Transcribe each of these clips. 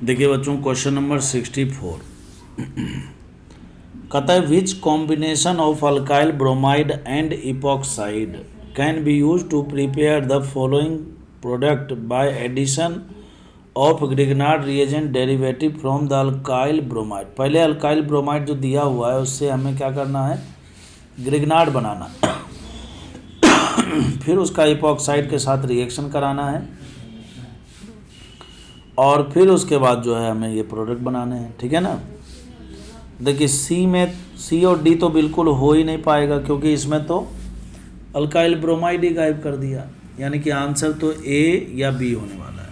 देखिए बच्चों, question number 64 कहता है which combination of alkyl bromide and epoxide can be use to prepare the following product by addition of Grignard reagent derivative from the alkyl bromide. पहले alkyl bromide जो दिया हुआ है उससे हमें क्या करना है, ग्रिग्नार्ड बनाना फिर उसका इपॉक्साइड के साथ रिएक्शन कराना है और फिर उसके बाद जो है हमें ये प्रोडक्ट बनाने हैं। ठीक है ना। देखिए सी में सी और डी तो बिल्कुल हो ही नहीं पाएगा क्योंकि इसमें तो अल्काइल ब्रोमाइड ही गायब कर दिया, यानी कि आंसर तो ए या बी होने वाला है।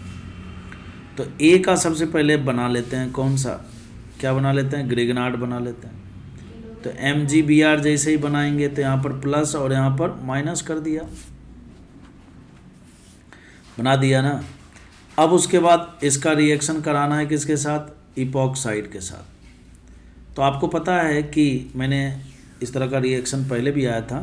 तो ए का सबसे पहले बना लेते हैं, कौन सा, क्या बना लेते हैं, ग्रिग्नार्ड बना लेते हैं। तो MgBr जैसे ही बनाएंगे तो यहाँ पर प्लस और यहाँ पर माइनस कर दिया, बना दिया ना। अब उसके बाद इसका रिएक्शन कराना है किसके साथ, इपॉक्साइड के साथ। तो आपको पता है कि मैंने इस तरह का रिएक्शन पहले भी आया था।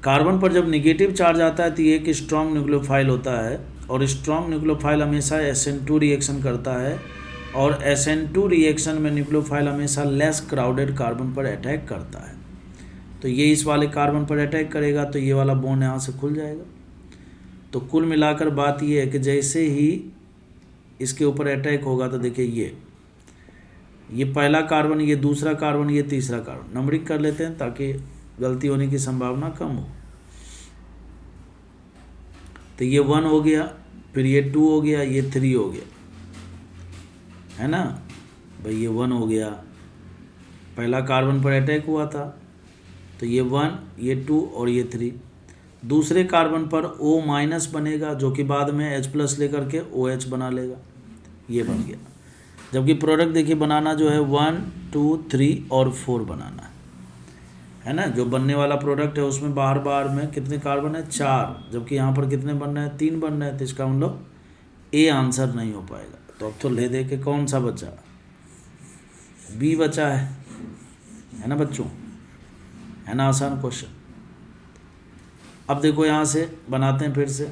कार्बन पर जब निगेटिव चार्ज आता है तो ये एक स्ट्रॉन्ग न्यूक्लियोफाइल होता है और स्ट्रॉन्ग न्यूक्लियोफाइल हमेशा SN2 रिएक्शन करता है और SN2 रिएक्शन में न्यूक्लियोफाइल हमेशा लेस क्राउडेड कार्बन पर अटैक करता है। तो ये इस वाले कार्बन पर अटैक करेगा तो ये वाला बॉन्ड यहाँ से खुल जाएगा। तो कुल मिलाकर बात ये है कि जैसे ही इसके ऊपर अटैक होगा तो देखिए ये पहला कार्बन, ये दूसरा कार्बन, ये तीसरा कार्बन, नंबरिंग कर लेते हैं ताकि गलती होने की संभावना कम हो। तो ये 1 हो गया, फिर ये 2 हो गया, ये 3 हो गया, है ना भाई। ये 1 हो गया, पहला कार्बन पर अटैक हुआ था तो ये 1, ये 2 और ये 3। दूसरे कार्बन पर O- बनेगा जो कि बाद में H+ लेकर के OH बना लेगा, ये बन गया। जबकि प्रोडक्ट देखिए बनाना जो है 1, 2, 3 और 4 बनाना है ना। जो बनने वाला प्रोडक्ट है उसमें बार बार में कितने कार्बन है, 4, जबकि यहाँ पर कितने बन रहे हैं, 3 बन रहे हैं। तो इसका मतलब ए आंसर नहीं हो पाएगा। तो अब तो ले दे के कौन सा बचा, बी बचा है ना बच्चों, है ना। आसान क्वेश्चन। अब देखो यहाँ से बनाते हैं फिर से।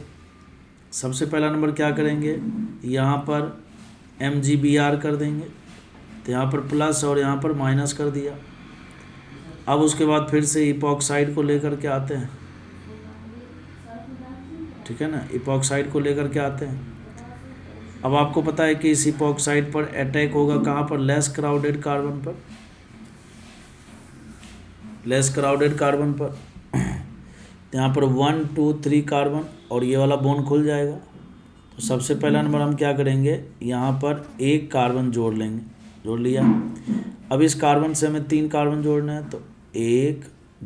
सबसे पहला नंबर क्या करेंगे, यहाँ पर MgBr कर देंगे, तो यहाँ पर प्लस और यहाँ पर माइनस कर दिया। अब उसके बाद फिर से इपॉक्साइड को लेकर के आते हैं, ठीक है ना, इपॉक्साइड को लेकर के आते हैं। अब आपको पता है कि इस इपॉक्साइड पर अटैक होगा कहाँ पर, लेस क्राउडेड कार्बन पर, लेस क्राउडेड कार्बन पर। यहाँ पर 1, 2, 3 कार्बन और ये वाला बॉन्ड खुल जाएगा। तो सबसे पहला नंबर हम क्या करेंगे, यहाँ पर एक कार्बन जोड़ लेंगे, जोड़ लिया। अब इस कार्बन से हमें 3 कार्बन जोड़ना है तो 1,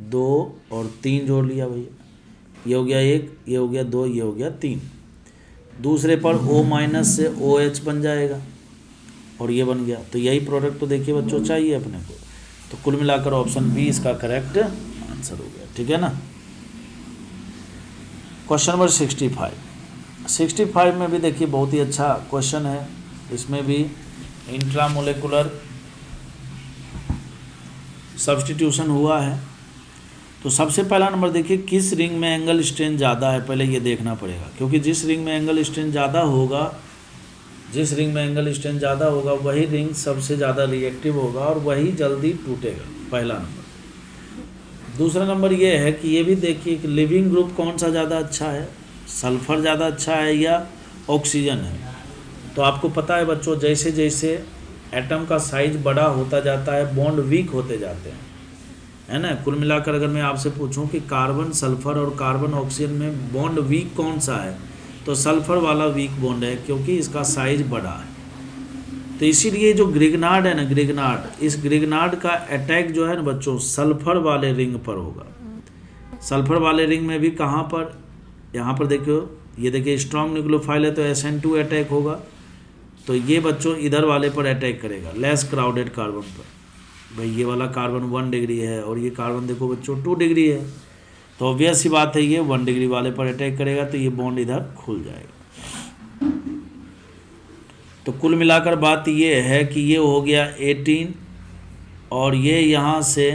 2 और 3 जोड़ लिया भैया। ये हो गया 1, ये हो गया 2, ये हो गया 3। दूसरे पर O- से OH बन जाएगा और ये बन गया। तो यही प्रोडक्ट तो देखिए बच्चों चाहिए अपने को। तो कुल मिलाकर ऑप्शन बी इसका करेक्ट आंसर हो गया। ठीक है ना। क्वेश्चन नंबर 65 में भी देखिए बहुत ही अच्छा क्वेश्चन है। इसमें भी इंट्रामोलेकुलर सब्स्टिट्यूशन हुआ है। तो सबसे पहला नंबर देखिए, किस रिंग में एंगल स्ट्रेन ज़्यादा है, पहले ये देखना पड़ेगा। क्योंकि जिस रिंग में एंगल स्ट्रेन ज़्यादा होगा, जिस रिंग में एंगल स्ट्रेन ज़्यादा होगा वही रिंग सबसे ज़्यादा रिएक्टिव होगा और वही जल्दी टूटेगा, पहला नंबर। दूसरा नंबर ये है कि ये भी देखिए कि लिविंग ग्रुप कौन सा ज़्यादा अच्छा है, सल्फ़र ज़्यादा अच्छा है या ऑक्सीजन है। तो आपको पता है बच्चों, जैसे जैसे एटम का साइज बड़ा होता जाता है बॉन्ड वीक होते जाते हैं, है ना। कुल मिलाकर अगर मैं आपसे पूछूं कि कार्बन सल्फ़र और कार्बन ऑक्सीजन में बॉन्ड वीक कौन सा है, तो सल्फ़र वाला वीक बॉन्ड है क्योंकि इसका साइज बड़ा है। तो इसीलिए जो ग्रिग्नार्ड है ना, ग्रिग्नार्ड, इस ग्रिग्नार्ड का अटैक जो है ना बच्चों सल्फ़र वाले रिंग पर होगा। सल्फ़र वाले रिंग में भी कहाँ पर, यहाँ पर देखो, ये देखिए स्ट्रॉन्ग न्यूक्लियोफाइल है तो SN2 अटैक होगा। तो ये बच्चों इधर वाले पर अटैक करेगा, लेस क्राउडेड कार्बन पर। भाई ये वाला कार्बन 1 डिग्री है और ये कार्बन देखो बच्चों 2 डिग्री है। तो ऑब्वियस सी बात है ये 1 डिग्री वाले पर अटैक करेगा तो ये बॉन्ड इधर खुल जाएगा। तो कुल मिलाकर बात ये है कि ये हो गया 18 और ये यहाँ से,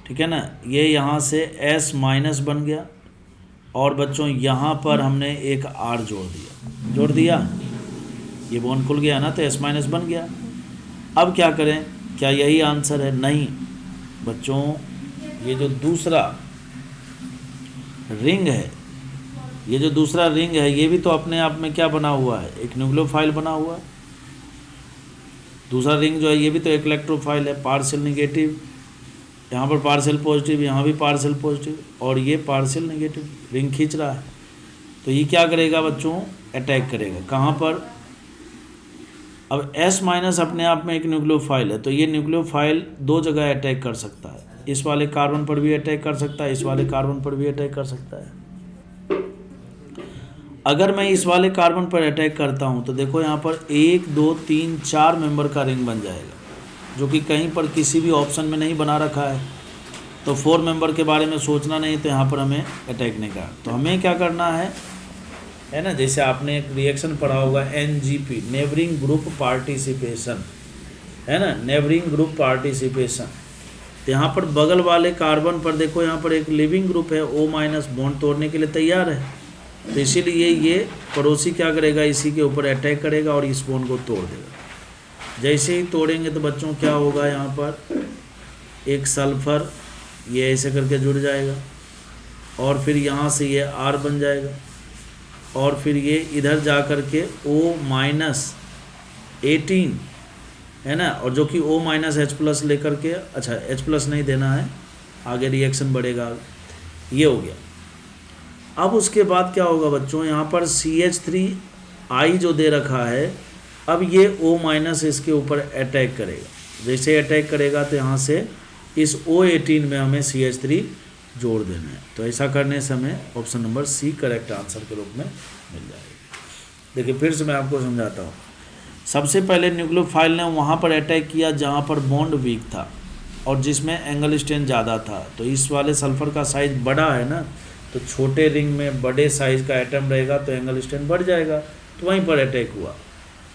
ठीक है ना, ये यहाँ से S- बन गया और बच्चों यहाँ पर हमने एक R जोड़ दिया, ये बॉन्ड खुल गया ना, तो S माइनस बन गया। अब क्या करें, क्या यही आंसर है? नहीं बच्चों, ये जो दूसरा रिंग है, ये जो दूसरा रिंग है, ये भी तो अपने आप में क्या बना हुआ है? एक न्यूक्लियोफाइल बना हुआ है। दूसरा रिंग जो है ये भी तो एक इलेक्ट्रोफाइल है, पार्शियल निगेटिव, यहाँ पर पार्शियल पॉजिटिव, यहाँ भी पार्शियल पॉजिटिव, और ये पार्शियल नेगेटिव, रिंग खींच रहा है। तो ये क्या करेगा बच्चों? अटैक करेगा। कहाँ पर? अब S माइनस अपने आप में एक न्यूक्लियोफाइल है, तो ये न्यूक्लियोफाइल दो जगह अटैक कर सकता है। इस वाले कार्बन पर भी अटैक कर सकता है, इस वाले कार्बन पर भी अटैक कर सकता है। अगर मैं इस वाले कार्बन पर अटैक करता हूँ तो देखो यहाँ पर 1 2 3 4 मेंबर का रिंग बन जाएगा, जो कि कहीं पर किसी भी ऑप्शन में नहीं बना रखा है। तो 4 मेंबर के बारे में सोचना नहीं, तो यहाँ पर हमें अटैक नहीं करना। तो हमें क्या करना है ना, जैसे आपने एक रिएक्शन पढ़ा होगा NGP, नेबरिंग ग्रुप पार्टिसिपेशन, है ना, नेबरिंग ग्रुप पार्टिसिपेशन। तो यहाँ पर बगल वाले कार्बन पर देखो, यहाँ पर एक लिविंग ग्रुप है, O माइनस बॉन्ड तोड़ने के लिए तैयार है। तो इसीलिए ये पड़ोसी क्या करेगा, इसी के ऊपर अटैक करेगा और इस बॉन्ड को तोड़ देगा। जैसे ही तोड़ेंगे तो बच्चों क्या होगा, यहाँ पर एक सल्फर ये ऐसे करके जुड़ जाएगा, और फिर यहाँ से ये R बन जाएगा, और फिर ये इधर जा कर के O माइनस 18, है ना, और जो कि O माइनस H प्लस लेकर के, अच्छा H प्लस नहीं देना है, आगे रिएक्शन बढ़ेगा। ये हो गया। अब उसके बाद क्या होगा बच्चों, यहाँ पर CH3I जो दे रखा है, अब ये O माइनस इसके ऊपर अटैक करेगा। जैसे अटैक करेगा तो यहाँ से इस O18 में हमें CH3 जोड़ देना है। तो ऐसा करने से हमें option number C correct answer के रूप में मिल जाएगा। देखिए फिर से मैं आपको समझाता हूँ। सबसे पहले न्यूक्लियोफाइल ने वहाँ पर अटैक किया जहाँ पर बॉन्ड वीक था और जिसमें एंगल स्ट्रेंथ ज़्यादा था। तो इस वाले सल्फर का साइज़ बड़ा है ना, तो छोटे रिंग में बड़े साइज़ का एटम रहेगा तो एंगल स्ट्रेंथ बढ़ जाएगा, तो वहीं पर अटैक हुआ।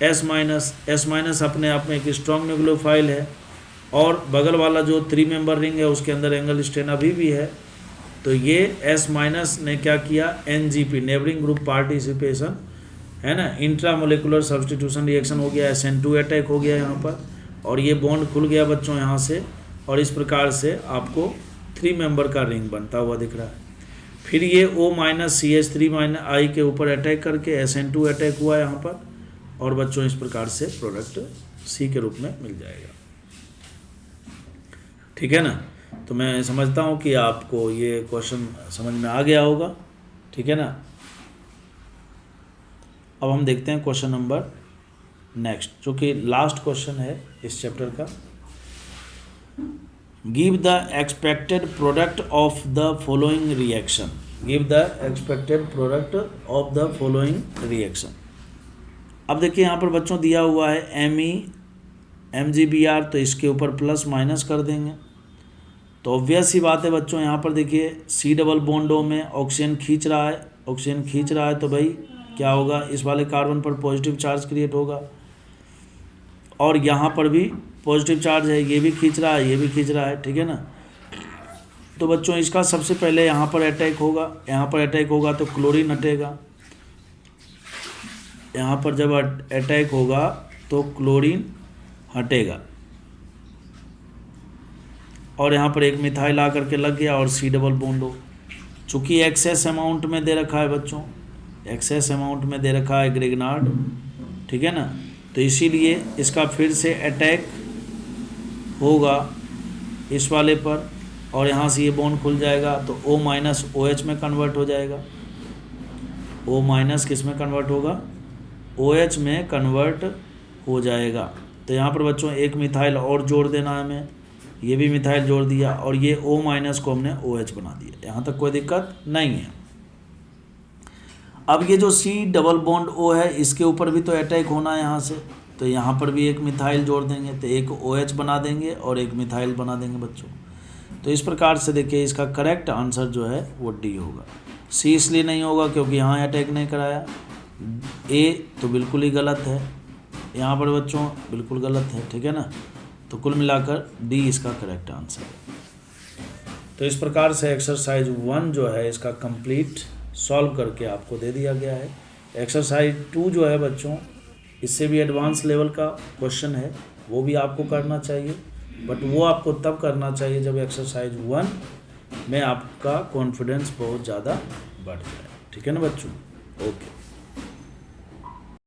S माइनस अपने आप में एक स्ट्रॉन्ग न्यूक्लियोफाइल है, और बगल वाला जो 3 मेंबर रिंग है उसके अंदर एंगल स्ट्रेंथ अभी भी है। तो ये S माइनस ने क्या किया, NGP, नेबरिंग ग्रुप पार्टिसिपेशन, है ना, इंट्रामोलिकुलर सब्सटीट्यूशन रिएक्शन हो गया, SN2 अटैक हो गया यहाँ पर, और ये बॉन्ड खुल गया बच्चों यहाँ से, और इस प्रकार से आपको 3 मेंबर का रिंग बनता हुआ दिख रहा है। फिर ये O माइनस CH3I के ऊपर अटैक करके SN2 अटैक हुआ यहाँ पर, और बच्चों इस प्रकार से प्रोडक्ट C के रूप में मिल जाएगा। ठीक है ना। तो मैं समझता हूँ कि आपको ये क्वेश्चन समझ में आ गया होगा। ठीक है ना। अब हम देखते हैं क्वेश्चन नंबर नेक्स्ट, जो कि लास्ट क्वेश्चन है इस चैप्टर का। Give the expected product of the following reaction. Give the expected product of the following reaction. अब देखिए यहाँ पर बच्चों दिया हुआ है Me MgBr, तो इसके ऊपर प्लस माइनस कर देंगे। तो ऑब्वियस सी बात है बच्चों, यहाँ पर देखिए C डबल बॉन्ड O में ऑक्सीजन खींच रहा है, तो भाई क्या होगा, इस वाले कार्बन पर पॉजिटिव चार्ज क्रिएट होगा, और यहाँ पर भी पॉजिटिव चार्ज है, ये भी खींच रहा है, ये भी खींच रहा है। ठीक है ना। तो बच्चों इसका सबसे पहले यहाँ पर अटैक होगा, तो क्लोरीन हटेगा। यहाँ पर जब अटैक होगा तो क्लोरीन हटेगा, और यहाँ पर एक मिथाइल आ करके लग गया और C डबल बॉन्ड O। चूँकि एक्सेस अमाउंट में दे रखा है बच्चों, एक्सेस अमाउंट में दे रखा है ग्रिग्नार्ड, ठीक है ना, तो इसीलिए इसका फिर से अटैक होगा इस वाले पर, और यहाँ से ये बॉन्ड खुल जाएगा, तो O माइनस OH में कन्वर्ट हो जाएगा। O माइनस किस में कन्वर्ट होगा, OH में कन्वर्ट हो जाएगा। तो यहाँ पर बच्चों एक मिथाइल और जोड़ देना है हमें, ये भी मिथाइल जोड़ दिया, और ये O माइनस को हमने OH बना दिया। यहाँ तक कोई दिक्कत नहीं है। अब ये जो C डबल बॉन्ड O है, इसके ऊपर भी तो अटैक होना है यहाँ से, तो यहाँ पर भी एक मिथाइल जोड़ देंगे, तो एक OH बना देंगे और एक मिथाइल बना देंगे बच्चों। तो इस प्रकार से देखिए इसका करेक्ट आंसर जो है वो D होगा। C इसलिए नहीं होगा क्योंकि यहाँ अटैक नहीं कराया। A तो बिल्कुल ही गलत है, यहाँ पर बच्चों बिल्कुल गलत है। ठीक है ना। तो कुल मिलाकर D इसका करेक्ट आंसर है। तो इस प्रकार से एक्सरसाइज 1 जो है इसका कंप्लीट सॉल्व करके आपको दे दिया गया है। एक्सरसाइज 2 जो है बच्चों इससे भी एडवांस लेवल का क्वेश्चन है, वो भी आपको करना चाहिए, बट वो आपको तब करना चाहिए जब एक्सरसाइज 1 में आपका कॉन्फिडेंस बहुत ज़्यादा बढ़ जाए। ठीक है ना बच्चों? ओके।